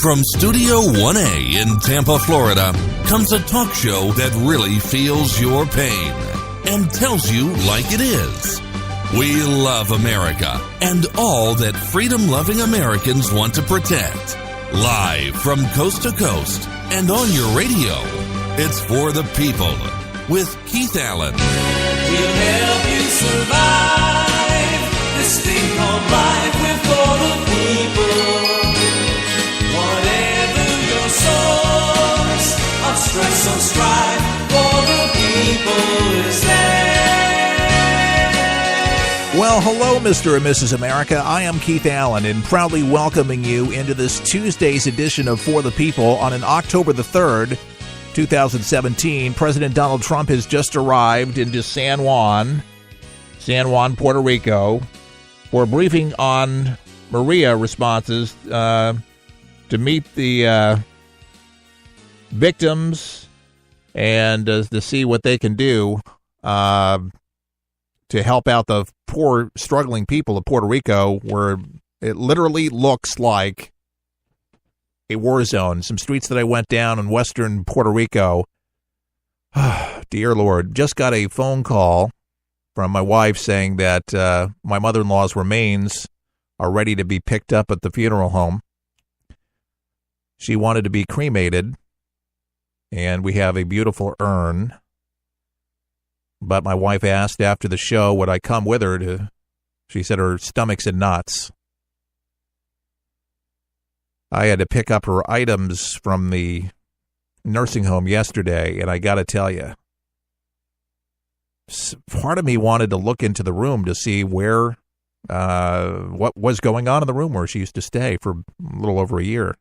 From Studio 1A in Tampa, Florida, comes a talk show that really feels your pain and tells you like it is. We love America and all that freedom-loving Americans want to protect. Live from coast to coast and on your radio, it's For the People with Keith Allen. We'll help you survive this thing called life. We're for the people. Whatever your source of stress or strife, for the people is there. Well, hello, Mr. and Mrs. America. I am Keith Allen, and proudly welcoming you into this Tuesday's edition of For the People on October the 3rd, 2017. President Donald Trump has just arrived into San Juan, Puerto Rico, for a briefing on Maria responses to meet the victims and to see what they can do to help out the poor, struggling people of Puerto Rico, where it literally looks like a war zone. Some streets that I went down in western Puerto Rico, dear Lord, just got a phone call from my wife saying that my mother-in-law's remains are ready to be picked up at the funeral home. She wanted to be cremated, and we have a beautiful urn. But my wife asked after the show, would I come with her she said her stomach's in knots. I had to pick up her items from the nursing home yesterday, and I got to tell you, part of me wanted to look into the room to see what was going on in the room where she used to stay for a little over a year.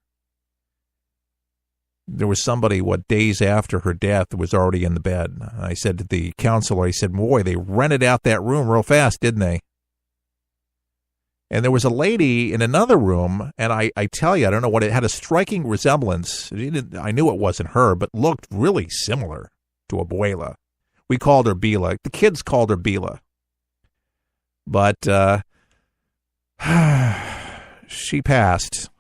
There was somebody, days after her death, was already in the bed. I said to the counselor, boy, they rented out that room real fast, didn't they? And there was a lady in another room, and I tell you, I don't know what, it had a striking resemblance. I knew it wasn't her, but looked really similar to Abuela. We called her Bila. The kids called her Bila. But she passed.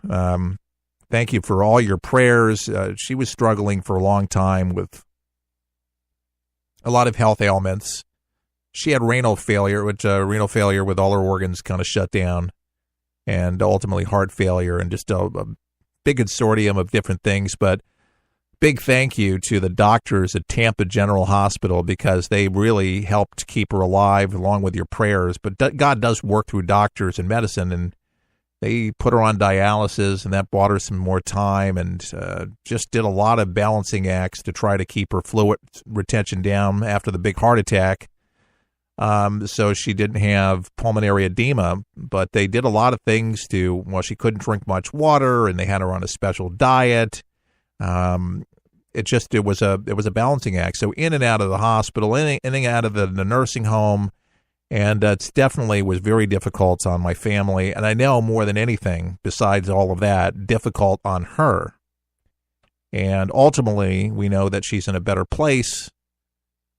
Thank you for all your prayers. She was struggling for a long time with a lot of health ailments. She had renal failure with all her organs kind of shut down, and ultimately heart failure, and just a big consortium of different things. But big thank you to the doctors at Tampa General Hospital, because they really helped keep her alive along with your prayers. But God does work through doctors and medicine, and they put her on dialysis, and that bought her some more time, and just did a lot of balancing acts to try to keep her fluid retention down after the big heart attack. So she didn't have pulmonary edema, but they did a lot of things she couldn't drink much water, and they had her on a special diet. It was a balancing act. So in and out of the hospital, in and out of the nursing home. And it definitely was very difficult on my family. And I know more than anything, besides all of that, difficult on her. And ultimately, we know that she's in a better place.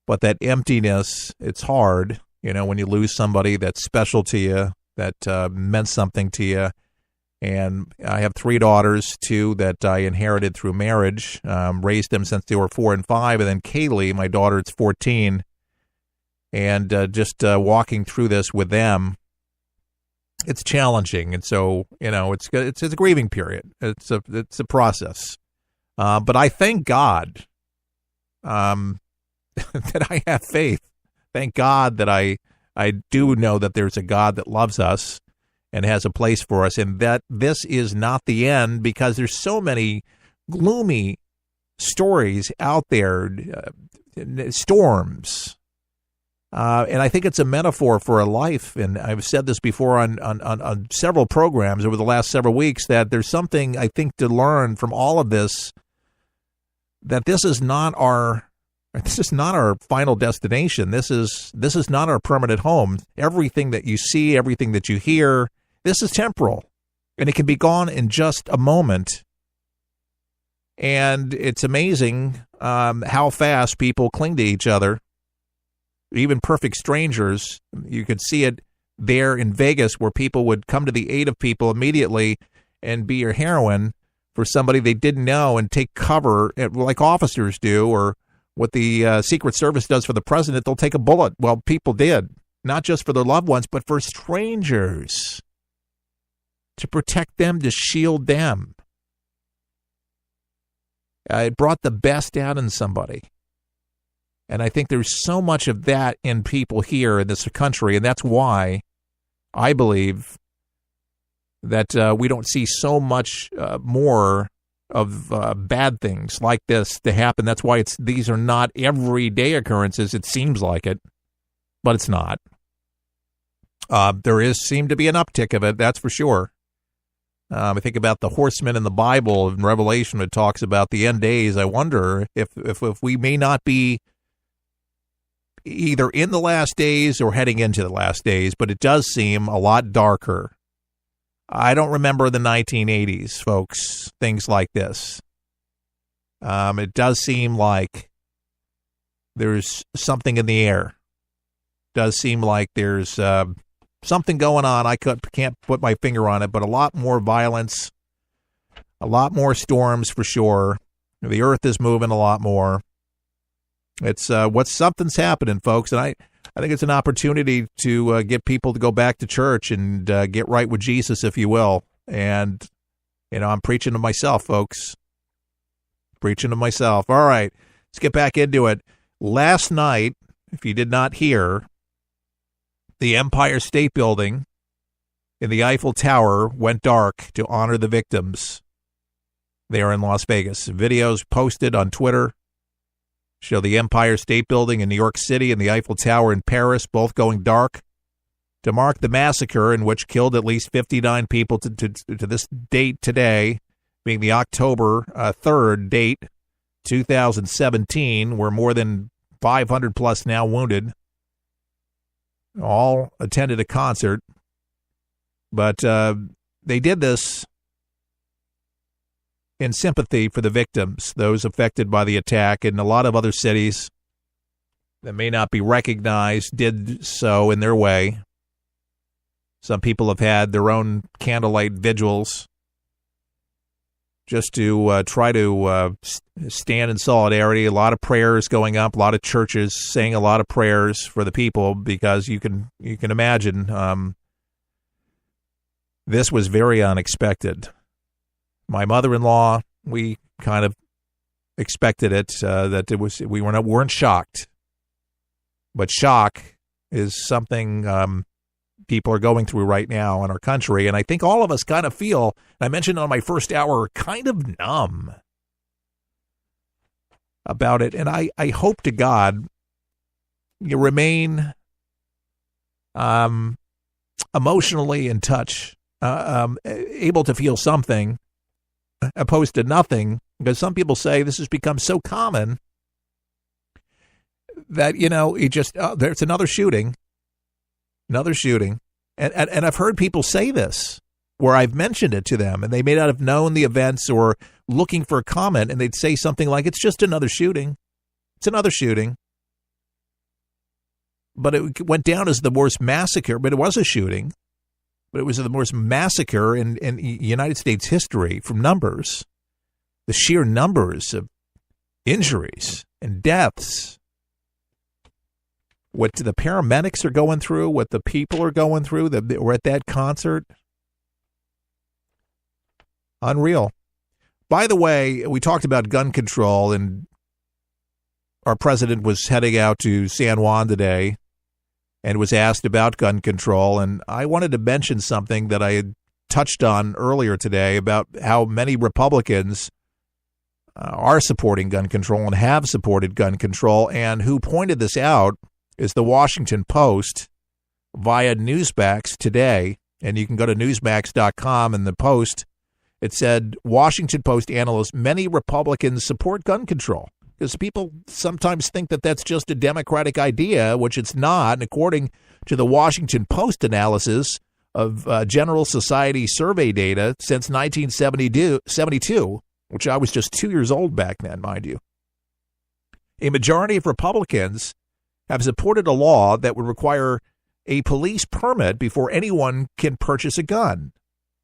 But that emptiness, it's hard, when you lose somebody that's special to you, that meant something to you. And I have 3 daughters, 2 that I inherited through marriage, raised them since they were 4 and 5. And then Kaylee, my daughter, it's 14. And just walking through this with them, it's challenging. And so, it's a grieving period. It's a process. But I thank God that I have faith. Thank God that I do know that there's a God that loves us and has a place for us, and that this is not the end, because there's so many gloomy stories out there, storms. And I think it's a metaphor for a life. And I've said this before on several programs over the last several weeks, that there's something I think to learn from all of this, that this is not our final destination. This is not our permanent home. Everything that you see, everything that you hear, this is temporal, and it can be gone in just a moment. And it's amazing how fast people cling to each other. Even perfect strangers. You could see it there in Vegas, where people would come to the aid of people immediately and be your heroine for somebody they didn't know and take cover like officers do, or what the Secret Service does for the president. They'll take a bullet. Well, people did, not just for their loved ones, but for strangers, to protect them, to shield them. It brought the best out in somebody. And I think there's so much of that in people here in this country, and that's why I believe that we don't see so much more of bad things like this to happen. That's why these are not everyday occurrences. It seems like it, but it's not. There seem to be an uptick of it, that's for sure. I think about the horsemen in the Bible, in Revelation, it talks about the end days. I wonder if we may not be either in the last days or heading into the last days, but it does seem a lot darker. I don't remember the 1980s, folks, things like this. It does seem like there's something in the air. It does seem like there's something going on. I can't put my finger on it, but a lot more violence, a lot more storms for sure. The earth is moving a lot more. It's something's happening, folks, and I think it's an opportunity to get people to go back to church and get right with Jesus, if you will. And, I'm preaching to myself, folks. Preaching to myself. All right, let's get back into it. Last night, if you did not hear, the Empire State Building in the Eiffel Tower went dark to honor the victims there in Las Vegas. Videos posted on Twitter show the Empire State Building in New York City and the Eiffel Tower in Paris both going dark to mark the massacre, in which killed at least 59 people to this date today, being the October 3rd date, 2017, where more than 500 plus now wounded. All attended a concert, but they did this in sympathy for the victims, those affected by the attack, and a lot of other cities that may not be recognized did so in their way. Some people have had their own candlelight vigils just to try to stand in solidarity. A lot of prayers going up, a lot of churches saying a lot of prayers for the people, because you can imagine this was very unexpected. My mother-in-law, we kind of expected it, that it was. We weren't shocked, but shock is something people are going through right now in our country, and I think all of us kind of feel. I mentioned on my first hour, kind of numb about it, and I hope to God you remain emotionally in touch, able to feel something, opposed to nothing, because some people say this has become so common that, it just, there's another shooting, and I've heard people say this, where I've mentioned it to them, and they may not have known the events or looking for a comment, and they'd say something like, it's just another shooting. It's another shooting. But it went down as the worst massacre, but it was a shooting. But it was the worst massacre in United States history from numbers. The sheer numbers of injuries and deaths. What the paramedics are going through, what the people are going through that were at that concert. Unreal. By the way, we talked about gun control, and our president was heading out to San Juan today and was asked about gun control. And I wanted to mention something that I had touched on earlier today about how many Republicans are supporting gun control and have supported gun control. And who pointed this out is the Washington Post via Newsmax today. And you can go to Newsmax.com, and the Post, it said, Washington Post analyst, many Republicans support gun control. Because people sometimes think that that's just a Democratic idea, which it's not. And according to the Washington Post analysis of General Society survey data since 1972, which I was just 2 years old back then, mind you, a majority of Republicans have supported a law that would require a police permit before anyone can purchase a gun.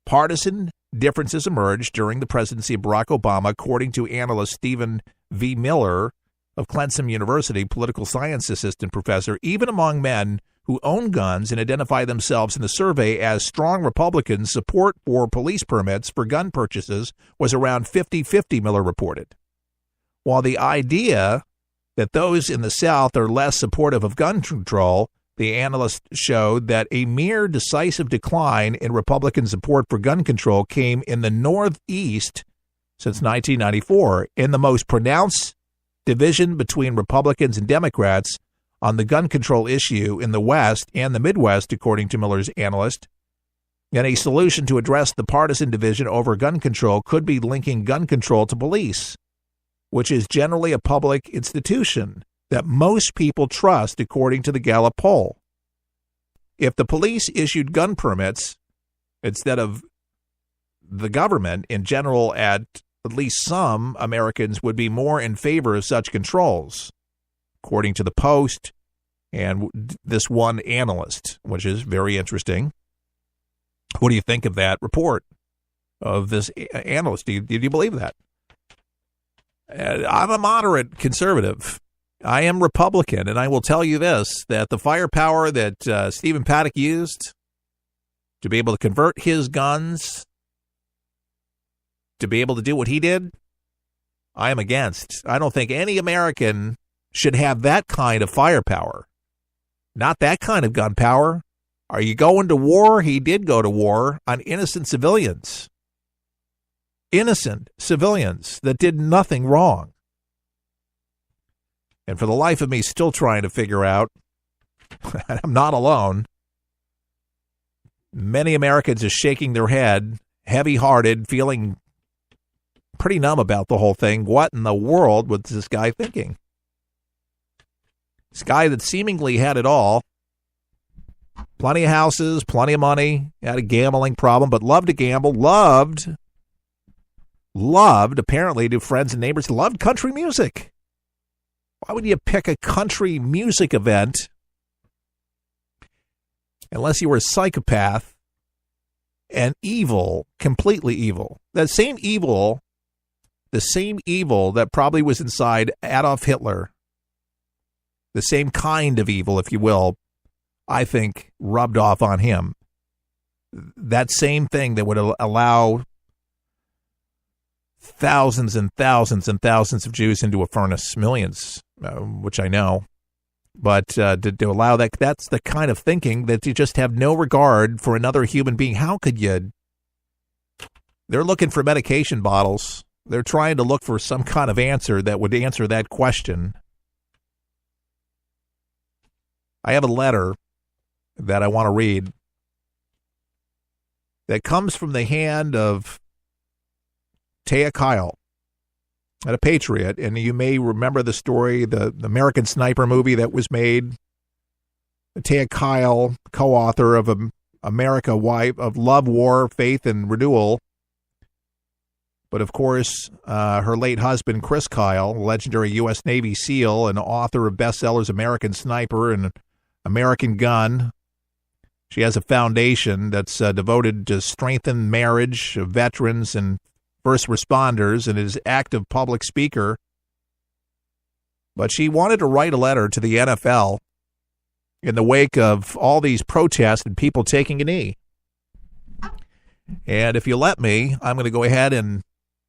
Partisan differences emerged during the presidency of Barack Obama, according to analyst Stephen V. Miller of Clemson University, political science assistant professor. Even among men who own guns and identify themselves in the survey as strong Republicans, support for police permits for gun purchases was around 50-50, Miller reported. While the idea that those in the South are less supportive of gun control, the analyst showed that a mere decisive decline in Republican support for gun control came in the Northeast since 1994. In the most pronounced division between Republicans and Democrats on the gun control issue in the West and the Midwest, according to Miller's analyst. And a solution to address the partisan division over gun control could be linking gun control to police, which is generally a public institution that most people trust, according to the Gallup poll. If the police issued gun permits instead of the government in general, at least some Americans would be more in favor of such controls, according to the Post and this one analyst, which is very interesting. What do you think of that report of this analyst? Do you believe that? I'm a moderate conservative. I am Republican, and I will tell you this, that the firepower that Stephen Paddock used to be able to convert his guns to be able to do what he did, I am against. I don't think any American should have that kind of firepower. Not that kind of gun power. Are you going to war? He did go to war on innocent civilians. Innocent civilians that did nothing wrong. And for the life of me, still trying to figure out, I'm not alone. Many Americans are shaking their head, heavy-hearted, feeling pretty numb about the whole thing. What in the world was this guy thinking? This guy that seemingly had it all. Plenty of houses, plenty of money, had a gambling problem, but loved to gamble, loved, apparently, to friends and neighbors, loved country music. Why would you pick a country music event unless you were a psychopath and evil, completely evil? The same evil that probably was inside Adolf Hitler, the same kind of evil, if you will, I think rubbed off on him. That same thing that would allow thousands and thousands and thousands of Jews into a furnace, millions, which I know. But to allow that, that's the kind of thinking that you just have no regard for another human being. How could you? They're looking for medication bottles. They're trying to look for some kind of answer that would answer that question. I have a letter that I want to read that comes from the hand of Taya Kyle, a patriot. And you may remember the story, the American Sniper movie that was made. Taya Kyle, co-author of America Wife, of Love, War, Faith, and Renewal. But, of course, her late husband, Chris Kyle, legendary U.S. Navy SEAL and author of bestsellers American Sniper and American Gun. She has a foundation that's devoted to strengthen marriage of veterans and first responders and is an active public speaker. But she wanted to write a letter to the NFL in the wake of all these protests and people taking a knee. And if you let me, I'm going to go ahead and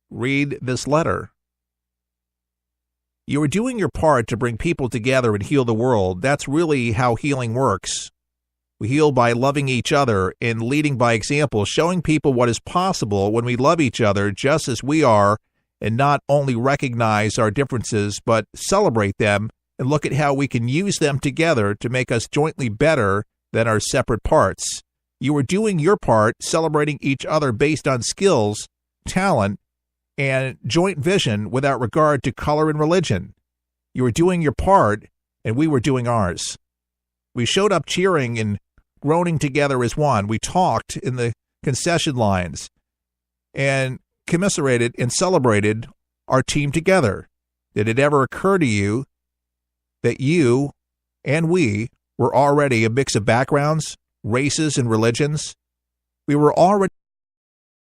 read this letter. You are doing your part to bring people together and heal the world. That's really how healing works. We heal by loving each other and leading by example, showing people what is possible when we love each other just as we are and not only recognize our differences, but celebrate them and look at how we can use them together to make us jointly better than our separate parts. You are doing your part, celebrating each other based on skills, talent, and joint vision without regard to color and religion. You were doing your part, and we were doing ours. We showed up cheering and groaning together as one. We talked in the concession lines and commiserated and celebrated our team together. Did it ever occur to you that you and we were already a mix of backgrounds, races, and religions? We were already